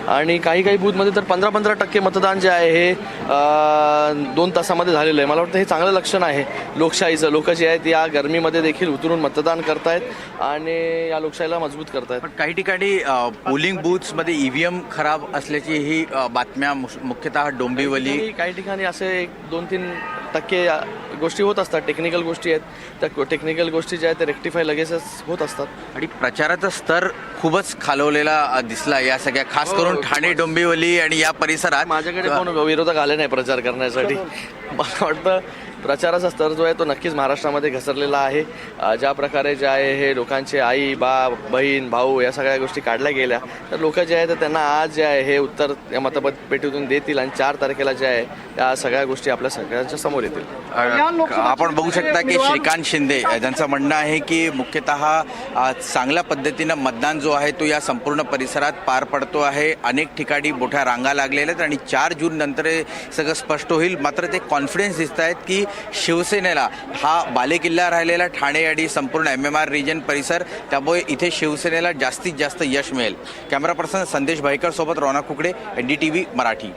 आणि काही काही बूथमध्ये तर 15% मतदान जे आहे हे 2 तासामध्ये झालेलं आहे. मला वाटतं हे चांगलं लक्षण आहे लोकशाहीचं. लोक जे आहेत या गरमीमध्ये देखील उतरून मतदान करतायत आणि या लोकशाहीला मजबूत करतायत. पण काही ठिकाणी पोलिंग बूथ्समध्ये EVM खराब असल्याची ही बातम्या मुख्यतः डोंबिवली काही ठिकाणी असे 2-3% गोष्टी होत असतात. टेक्निकल गोष्टी आहेत, त्या टेक्निकल गोष्टी ज्या आहेत त्या रेक्टिफाय लगेचच होत असतात. आणि प्रचाराचा स्तर खूपच खालवलेला दिसला या सगळ्या खास करून ठाणे डोंबिवली आणि या परिसरात. माझ्याकडे कोण विरोधक आले नाही प्रचार करण्यासाठी. मला वाटतं प्रचाराचा स्तर जो आहे तो नक्कीच महाराष्ट्रामध्ये घसरलेला आहे. ज्या प्रकारे जे आहे हे लोकांचे आई बाप बहीण भाऊ या सगळ्या गोष्टी काढल्या गेल्या, तर लोक जे आहेत त्यांना आज जे आहे हे उत्तर या मतपेटीतून देतील आणि 4 तारखेला जे आहे या सगळ्या गोष्टी आपल्या सगळ्यांच्या समोर येतील. आपण बघू शकता की श्रीकांत शिंदे ज्यांचं म्हणणं आहे की मुख्यतः चांगल्या पद्धतीनं मतदान जो आहे तो या संपूर्ण परिसरात पार पडतो आहे. अनेक ठिकाणी मोठ्या रांगा लागलेल्या आहेत आणि 4 जून नंतर हे सगळं स्पष्ट होईल. मात्र ते कॉन्फिडन्स दिसत आहेत की शिवसेनेला हा बालेकिल्ला राहिलेला ठाणे आणि संपूर्ण MMR रिजन परिसर, त्यामुळे इथे शिवसेनेला जास्तीत जास्त यश मिळेल. कॅमेरा पर्सन संदेश भाईकर सोबत रौनक कुकडे, NDTV मराठी.